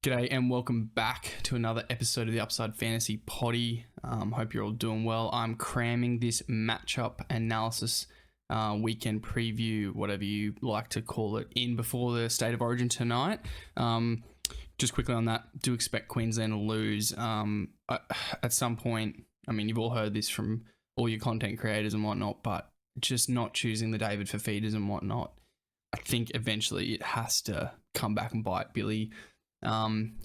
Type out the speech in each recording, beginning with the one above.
G'day and welcome back to another episode of the Upside Fantasy Potty. Hope you're all doing well. I'm cramming this matchup analysis weekend preview, whatever you like to call it, in before the State of Origin tonight. Just quickly on that, do expect Queensland to lose at some point. I mean, you've all heard this from all your content creators and whatnot, but just not choosing the David for feeders and whatnot, I think eventually it has to come back and bite Billy.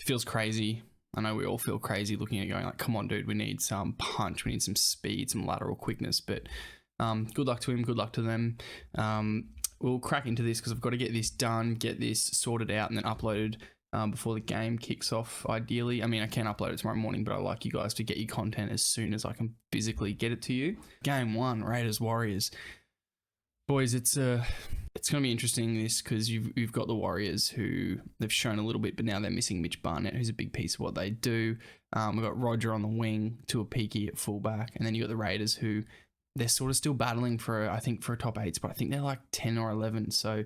Feels crazy. I know we all feel crazy looking at it going like, come on, dude, we need some punch, we need some speed, some lateral quickness, but good luck to him, good luck to them. We'll crack into this because I've got to get this done, get this sorted out and then uploaded before the game kicks off, ideally. I mean, I can upload it tomorrow morning, but I like you guys to get your content as soon as I can physically get it to you. Game 1, Raiders Warriors. Boys, it's going to be interesting this because you've got the Warriors who they've shown a little bit, but now they're missing Mitch Barnett, who's a big piece of what they do. We've got Roger on the wing, Tuapiki at fullback, and then you got the Raiders who they're sort of still battling for a top 8 spot. I think they're like 10 or 11, so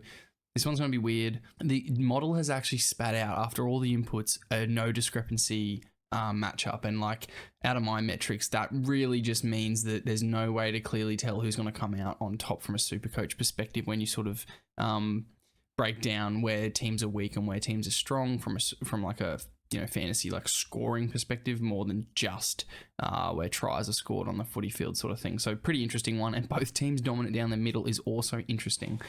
this one's going to be weird. The model has actually spat out after all the inputs a no discrepancy matchup, and like out of my metrics that really just means that there's no way to clearly tell who's going to come out on top from a SuperCoach perspective when you sort of break down where teams are weak and where teams are strong from like a fantasy like scoring perspective more than just where tries are scored on the footy field sort of thing. So pretty interesting one, and both teams dominant down the middle is also interesting.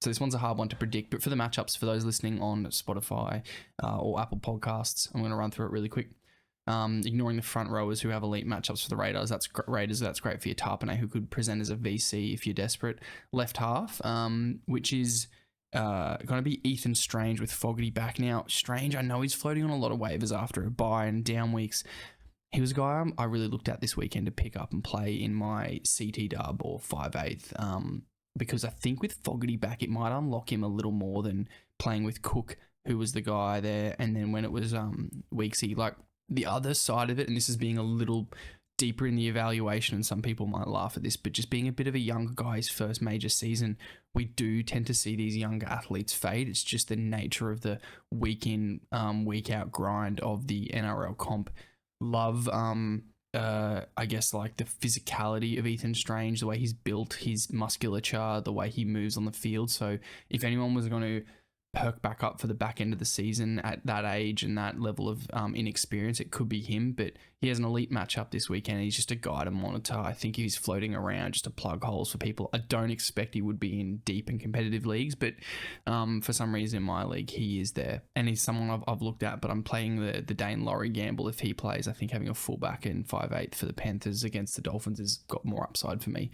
So this one's a hard one to predict, but for the matchups, for those listening on Spotify or Apple Podcasts, I'm going to run through it really quick. Ignoring the front rowers who have elite matchups for the Raiders, that's great for your Tarpanay, who could present as a VC if you're desperate. Left half, which is going to be Ethan Strange with Fogarty back now. Strange, I know he's floating on a lot of waivers after a bye and down weeks. He was a guy I really looked at this weekend to pick up and play in my CT dub or 5/8. Because I think with Fogarty back, it might unlock him a little more than playing with Cook, who was the guy there. And then when it was Weeksy, like the other side of it, and this is being a little deeper in the evaluation, and some people might laugh at this, but just being a bit of a younger guy's first major season, we do tend to see these younger athletes fade. It's just the nature of the week in, week out grind of the NRL comp. Love, I guess like the physicality of Ethan Strange, the way he's built, his musculature, the way he moves on the field. So if anyone was going to perk back up for the back end of the season at that age and that level of inexperience, it could be him. But he has an elite matchup this weekend. He's just a guy to monitor. I think he's floating around just to plug holes for people. I don't expect he would be in deep and competitive leagues, but for some reason in my league, he is there. And he's someone I've looked at, but I'm playing the Dane Laurie gamble if he plays. I think having a fullback in 5/8 for the Panthers against the Dolphins has got more upside for me.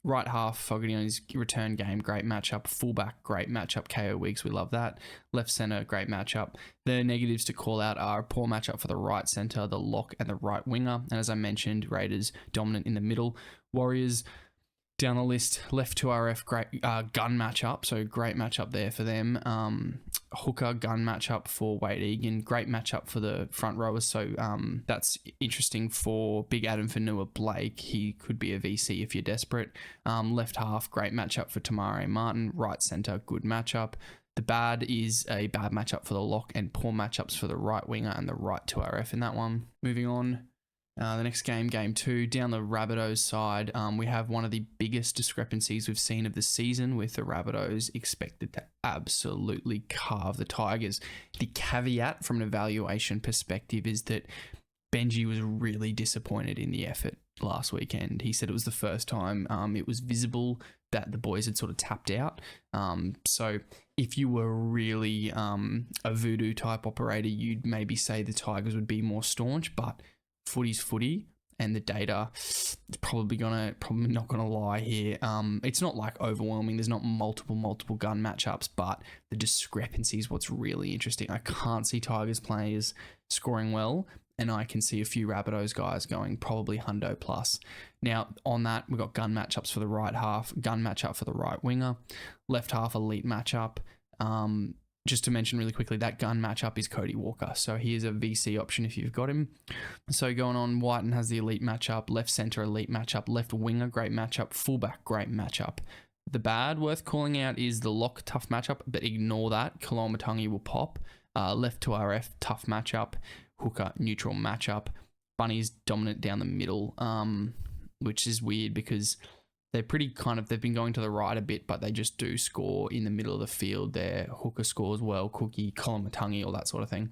Right half, Fogarty on his return game, great matchup. Fullback, great matchup. KO weeks, we love that. Left center, great matchup. The negatives to call out are a poor matchup for the right center, the lock, and the right winger. And as I mentioned, Raiders dominant in the middle. Warriors down the list, left to RF, great gun matchup, so great matchup there for them. Hooker gun matchup for Wade Egan, great matchup for the front rowers, so that's interesting for Big Adam Fanua Blake. He could be a VC if you're desperate. Left half, great matchup for Tamare Martin. Right centre, good matchup. The bad is a bad matchup for the lock and poor matchups for the right winger and the right 2RF in that one. Moving on, the next game, game 2, down the Rabbitohs side, we have one of the biggest discrepancies we've seen of the season, with the Rabbitohs expected to absolutely carve the Tigers. The caveat from an evaluation perspective is that Benji was really disappointed in the effort last weekend. He said it was the first time it was visible that the boys had sort of tapped out. So if you were really a voodoo type operator, you'd maybe say the Tigers would be more staunch, but footy's footy, and the data is probably not gonna lie here. It's not like overwhelming. There's not multiple gun matchups, but the discrepancy is what's really interesting. I can't see Tigers players scoring well, and I can see a few Rabbitohs guys going probably hundo plus. Now, on that, we've got gun matchups for the right half, gun matchup for the right winger, left half elite matchup. Just to mention really quickly, that gun matchup is Cody Walker. So he is a VC option if you've got him. So going on, Whiten has the elite matchup, left center elite matchup, left winger great matchup, fullback great matchup. The bad worth calling out is the lock tough matchup, but ignore that. Kalamatangi will pop. Left to RF, tough matchup. Hooker, neutral matchup. Bunnies dominant down the middle, which is weird because they're pretty they've been going to the right a bit, but they just do score in the middle of the field. Their hooker scores well, Cookie, Colin all that sort of thing.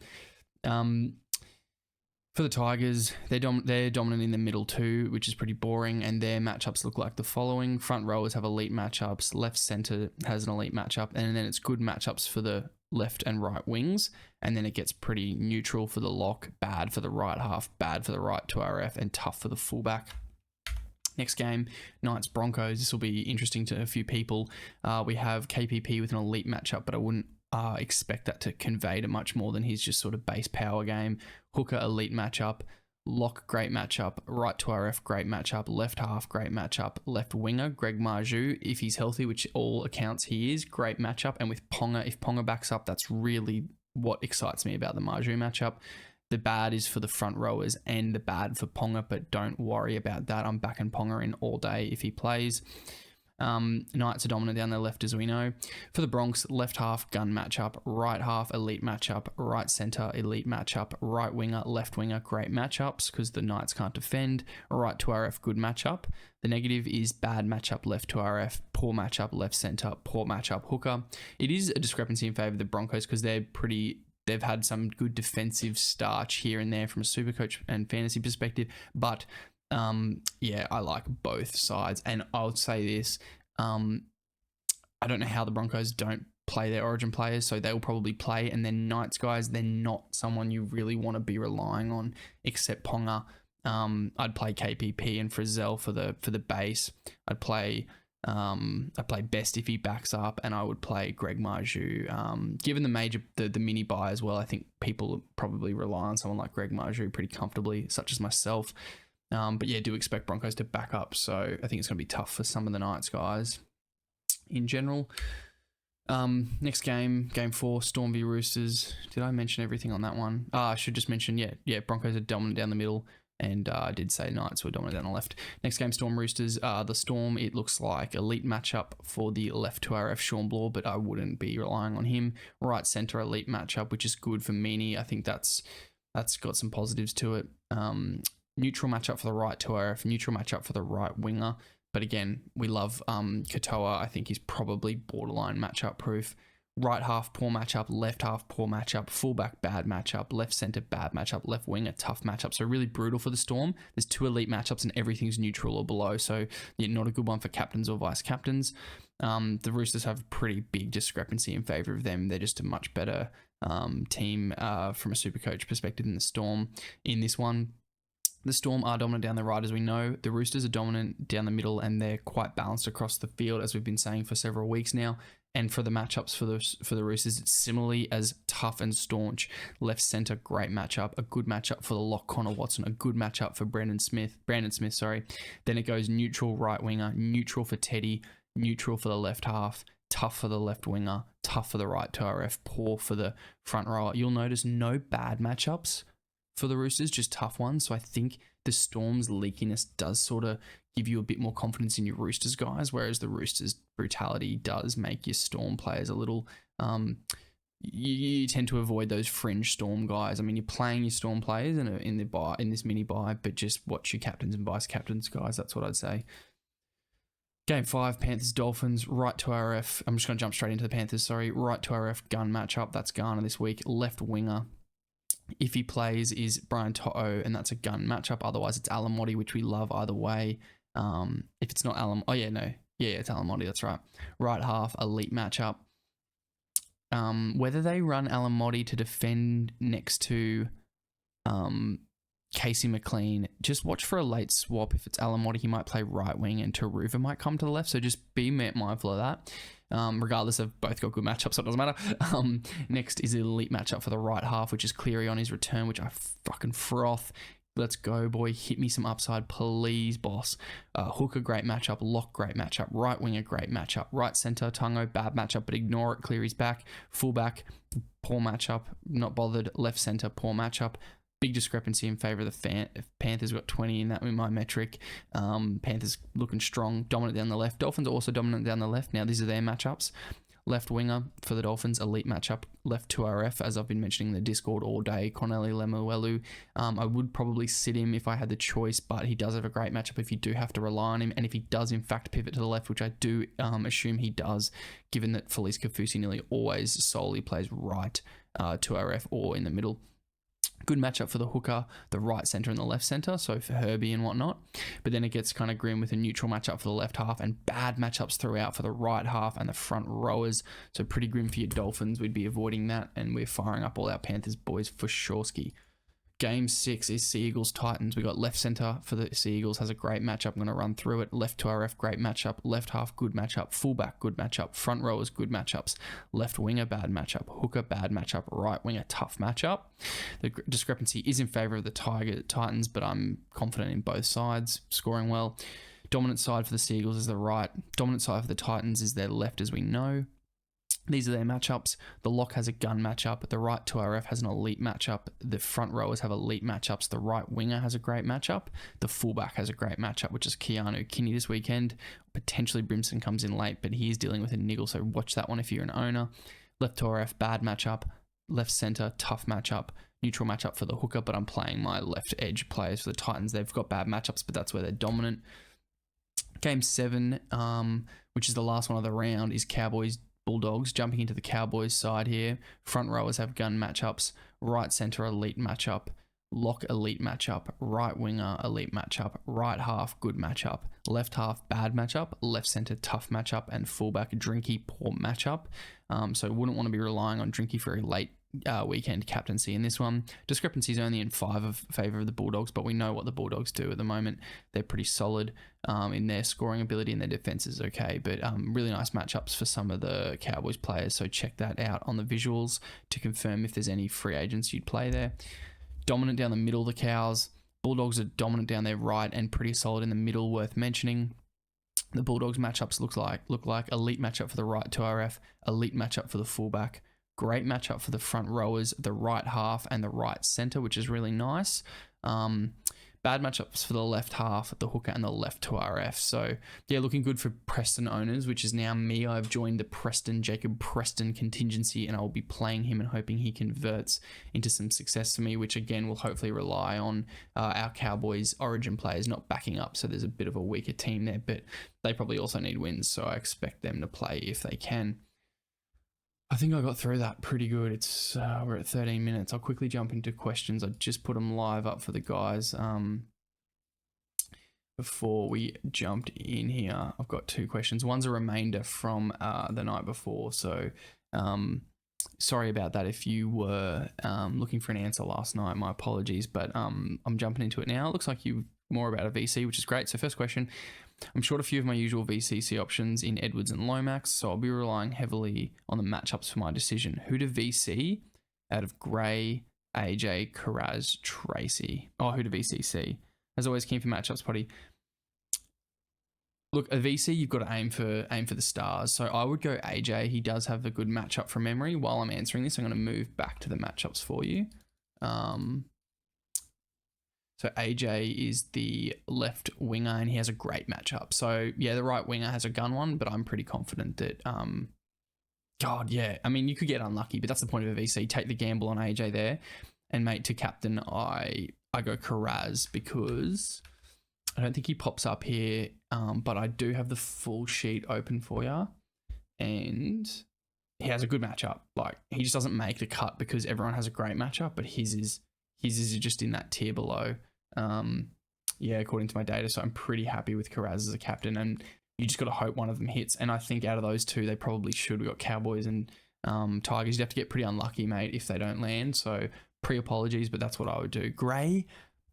For the Tigers, they're dominant in the middle too, which is pretty boring, and their matchups look like the following. Front rowers have elite matchups, left centre has an elite matchup, and then it's good matchups for the left and right wings, and then it gets pretty neutral for the lock, bad for the right half, bad for the right 2RF, and tough for the fullback. Next game, Knights Broncos. This will be interesting to a few people. We have KPP with an elite matchup, but I wouldn't expect that to convey to much more than his just sort of base power game. Hooker, elite matchup. Lock, great matchup. Right 2RF, great matchup. Left half, great matchup. Left winger, Greg Marju, if he's healthy, which all accounts he is, great matchup. And with Ponga, if Ponga backs up, that's really what excites me about the Marju matchup. The bad is for the front rowers and the bad for Ponga, but don't worry about that. I'm backing Ponga in all day if he plays. Knights are dominant down their left, as we know. For the Bronx, left half, gun matchup. Right half, elite matchup. Right centre, elite matchup. Right winger, left winger, great matchups because the Knights can't defend. Right 2RF, good matchup. The negative is bad matchup, left 2RF. Poor matchup, left centre. Poor matchup, hooker. It is a discrepancy in favour of the Broncos because they've had some good defensive starch here and there from a Supercoach and fantasy perspective, but I like both sides. And I'll say this, I don't know how the Broncos don't play their origin players, so they'll probably play. And then Knights guys, they're not someone you really want to be relying on except Ponga. I'd play KPP and Frizzell for the base. I'd play Best if he backs up, and I would play Greg Marju. Given the mini buy as well, I think people probably rely on someone like Greg Marju pretty comfortably, such as myself. But yeah, do expect Broncos to back up, so I think it's going to be tough for some of the Knights guys in general. Next game 4, Storm v Roosters. Did I mention everything on that one? I should just mention, Broncos are dominant down the middle, and I did say Knights were dominant down the left. Next game, Storm Roosters. The Storm, it looks like elite matchup for the left 2RF, Sean Blaw, but I wouldn't be relying on him. Right centre, elite matchup, which is good for Meaney. I think that's got some positives to it. Neutral matchup for the right 2RF, neutral matchup for the right winger. But again, we love Katoa. I think he's probably borderline matchup proof. Right half, poor matchup. Left half, poor matchup. Fullback, bad matchup. Left centre, bad matchup. Left wing, a tough matchup. So really brutal for the Storm. There's 2 elite matchups and everything's neutral or below. So yeah, not a good one for captains or vice captains. The Roosters have a pretty big discrepancy in favour of them. They're just a much better team from a Supercoach perspective than the Storm in this one. The Storm are dominant down the right, as we know. The Roosters are dominant down the middle, and they're quite balanced across the field, as we've been saying for several weeks now. And for the matchups for the Roosters, it's similarly as tough and staunch. Left centre, great matchup. A good matchup for the lock, Connor Watson. A good matchup for Brandon Smith. Then it goes neutral right winger, neutral for Teddy, neutral for the left half, tough for the left winger, tough for the right 2RF, poor for the front rower. You'll notice no bad matchups for the Roosters, just tough ones. So I think the Storm's leakiness does sort of give you a bit more confidence in your Roosters guys, whereas the Roosters' brutality does make your Storm players a little... you tend to avoid those fringe Storm guys. I mean, you're playing your Storm players in this mini buy, but just watch your captains and vice captains guys. That's what I'd say. Game 5, Panthers Dolphins, right 2RF. I'm just going to jump straight into the Panthers, sorry. Right 2RF, gun matchup. That's Garner this week. Left winger, if he plays, is Brian To'o, and that's a gun matchup. Otherwise, it's Alamotti, which we love either way. If it's not it's Alamotti, that's right. Right half, elite matchup. Whether they run Alamotti to defend next to Casey McLean, just watch for a late swap. If it's Alamotti, he might play right wing, and Taruva might come to the left, so just be mindful of that. Regardless of both got good matchups, so it doesn't matter. Next is an elite matchup for the right half, which is Cleary on his return, which I fucking froth. Let's go, boy. Hit me some upside, please, boss. Hooker, great matchup. Lock, great matchup. Right winger, great matchup. Right centre, Tungo, bad matchup, but ignore it. Cleary's back. Fullback, poor matchup. Not bothered. Left centre, poor matchup. Big discrepancy in favour of the Panthers. Got 20 in that with my metric. Panthers looking strong, dominant down the left. Dolphins are also dominant down the left. Now, these are their matchups. Left winger for the Dolphins, elite matchup. Left 2RF, as I've been mentioning in the Discord all day, Corneli Lemuelu. I would probably sit him if I had the choice, but he does have a great matchup if you do have to rely on him. And if he does, in fact, pivot to the left, which I do assume he does, given that Felice Kafusi nearly always solely plays right 2RF or in the middle. Good matchup for the hooker, the right centre and the left centre, so for Herbie and whatnot. But then it gets kind of grim with a neutral matchup for the left half and bad matchups throughout for the right half and the front rowers. So pretty grim for your Dolphins. We'd be avoiding that, and we're firing up all our Panthers boys for Shorsky. Game 6 is Sea Eagles Titans. We got left centre for the Sea Eagles, has a great matchup. I'm going to run through it. Left 2RF, great matchup. Left half, good matchup. Fullback, good matchup. Front rowers, good matchups. Left winger, bad matchup. Hooker, bad matchup. Right winger, tough matchup. The discrepancy is in favour of the Titans, but I'm confident in both sides, scoring well. Dominant side for the Sea Eagles is the right. Dominant side for the Titans is their left, as we know. These are their matchups. The lock has a gun matchup. The right 2RF has an elite matchup. The front rowers have elite matchups. The right winger has a great matchup. The fullback has a great matchup, which is Keanu Kinney this weekend. Potentially Brimson comes in late, but he is dealing with a niggle, so watch that one if you're an owner. Left 2RF, bad matchup. Left centre, tough matchup. Neutral matchup for the hooker, but I'm playing my left edge players for the Titans. They've got bad matchups, but that's where they're dominant. Game 7, which is the last one of the round, is Cowboys Bulldogs. Jumping into the Cowboys side here. Front rowers have gun matchups. Right centre, elite matchup. Lock, elite matchup. Right winger, elite matchup. Right half, good matchup. Left half, bad matchup. Left centre, tough matchup. And fullback, Drinky, poor matchup. So wouldn't want to be relying on Drinky for a late weekend captaincy in this one. Discrepancy is only in 5 of favour of the Bulldogs, but we know what the Bulldogs do at the moment. They're pretty solid in their scoring ability, and their defence is okay, but really nice matchups for some of the Cowboys players, so check that out on the visuals to confirm if there's any free agents you'd play there. Dominant down the middle, the Cows. Bulldogs are dominant down their right and pretty solid in the middle, worth mentioning. The Bulldogs matchups look like elite matchup for the right 2RF, elite matchup for the fullback, great matchup for the front rowers, the right half and the right centre, which is really nice. Bad matchups for the left half, the hooker and the left 2RF. So yeah, looking good for Preston owners, which is now me. I've joined the Jacob Preston contingency, and I'll be playing him and hoping he converts into some success for me, which again will hopefully rely on our Cowboys origin players not backing up. So there's a bit of a weaker team there, but they probably also need wins. So I expect them to play if they can. I think I got through that pretty good. It's we're at 13 minutes. I'll quickly jump into questions. I just put them live up for the guys before we jumped in here. I've got 2 questions. One's a remainder from the night before. So sorry about that if you were looking for an answer last night. My apologies, but I'm jumping into it now. It looks like you're more about a VC, which is great. So first question. I'm short a few of my usual VCC options in Edwards and Lomax, so I'll be relying heavily on the matchups for my decision. Who to VC out of Gray, AJ, Karaz, Tracy? Oh, who to VCC? As always, keen for matchups, Potty. Look, a VC, you've got to aim for the stars. So I would go AJ. He does have a good matchup from memory. While I'm answering this, I'm going to move back to the matchups for you. So AJ is the left winger, and he has a great matchup. So yeah, the right winger has a gun one, but I'm pretty confident that, God, yeah. I mean, you could get unlucky, but that's the point of a VC. Take the gamble on AJ there, and mate, to captain, I go Karaz because I don't think he pops up here, but I do have the full sheet open for you, and he has a good matchup. Like, he just doesn't make the cut because everyone has a great matchup, but his is just in that tier below. Yeah, according to my data. So I'm pretty happy with Karaz as a captain, and you just got to hope one of them hits. And I think out of those 2, they probably should. We got Cowboys and Tigers. You'd have to get pretty unlucky, mate, if they don't land. So pre-apologies, but that's what I would do. Gray,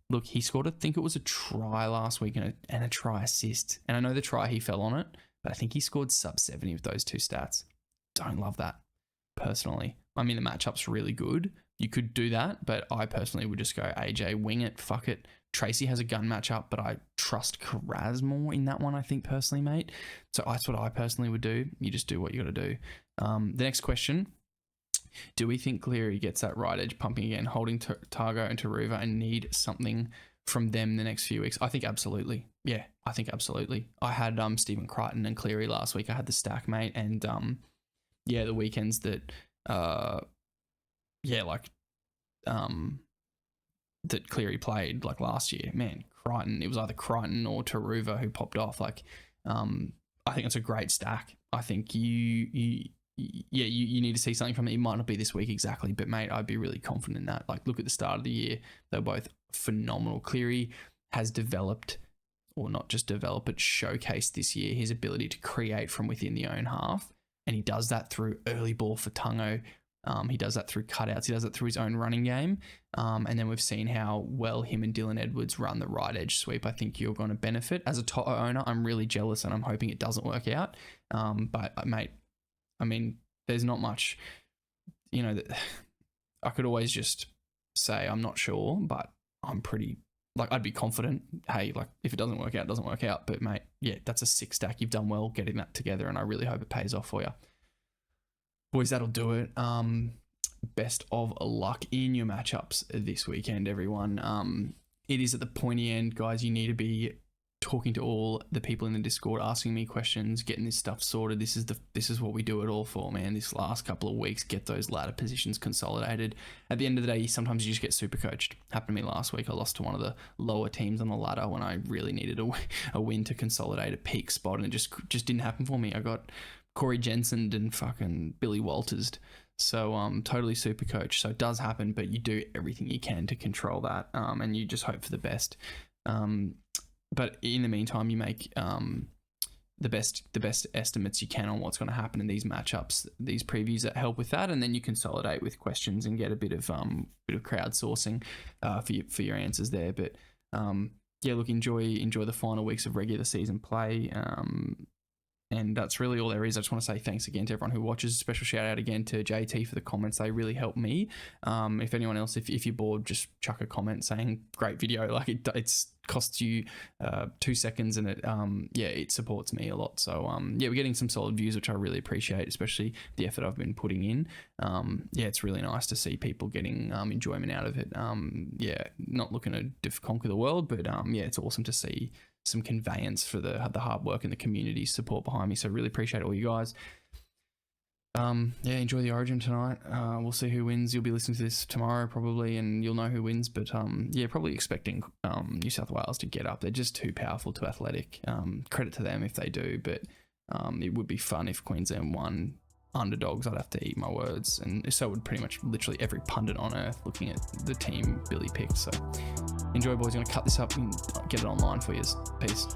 look, he scored, I think it was a try last week and a try assist. And I know the try, he fell on it, but I think he scored sub 70 with those 2 stats. Don't love that, personally. I mean, the matchup's really good. You could do that, but I personally would just go AJ, wing it, fuck it. Tracy has a gun matchup, but I trust Karaz more in that one, I think, personally, mate. So that's what I personally would do. You just do what you got to do. The next question, do we think Cleary gets that right edge pumping again, holding Targo and Taruva, and need something from them the next few weeks? I think absolutely. Yeah, I think absolutely. I had Stephen Crichton and Cleary last week. I had the stack, mate, and the weekends that that Cleary played like last year, man, Crichton, it was either Crichton or Taruva who popped off. Like, I think it's a great stack. I think you need to see something from it. It might not be this week exactly, but mate, I'd be really confident in that. Like, look at the start of the year. They're both phenomenal. Cleary has developed, or not just developed, but showcased this year his ability to create from within the own half. And he does that through early ball for Tungo. He does that through cutouts. He does it through his own running game. And then we've seen how well him and Dylan Edwards run the right edge sweep. I think you're going to benefit. As a top owner, I'm really jealous and I'm hoping it doesn't work out. But mate, I mean, there's not much, that I could always just say I'm not sure, but I'm pretty, like, I'd be confident. Hey, like, if it doesn't work out, it doesn't work out. But mate, yeah, that's a 6 stack. You've done well getting that together, and I really hope it pays off for you. Boys, that'll do it. Best of luck in your matchups this weekend, everyone. It is at the pointy end, guys. You need to be talking to all the people in the Discord, asking me questions, getting this stuff sorted. This is what we do it all for, man. This last couple of weeks, get those ladder positions consolidated. At the end of the day, sometimes you just get super coached. Happened to me last week. I lost to one of the lower teams on the ladder when I really needed a win to consolidate a peak spot, and it just didn't happen for me. I got Corey Jensen and fucking Billy Walters. So totally super coach. So it does happen, but you do everything you can to control that, and you just hope for the best. But in the meantime, you make the best estimates you can on what's going to happen in these matchups, these previews that help with that, and then you consolidate with questions and get a bit of crowdsourcing for your answers there. But look, enjoy the final weeks of regular season play. And that's really all there is. I just want to say thanks again to everyone who watches. Special shout out again to JT for the comments. They really help me. If anyone else, if you're bored, just chuck a comment saying great video. Like, it's costs you 2 seconds, and it supports me a lot. So we're getting some solid views, which I really appreciate, especially the effort I've been putting in. It's really nice to see people getting enjoyment out of it. Not looking to conquer the world, but it's awesome to see some conveyance for the hard work and the community support behind me. So really appreciate all you guys. Enjoy the Origin tonight. We'll see who wins. You'll be listening to this tomorrow probably, and you'll know who wins. But probably expecting New South Wales to get up. They're just too powerful, too athletic. Credit to them if they do, but it would be fun if Queensland won underdogs. I'd have to eat my words, and so would pretty much literally every pundit on earth looking at the team Billy picked. So enjoy, boys. I'm going to cut this up and get it online for you. Peace.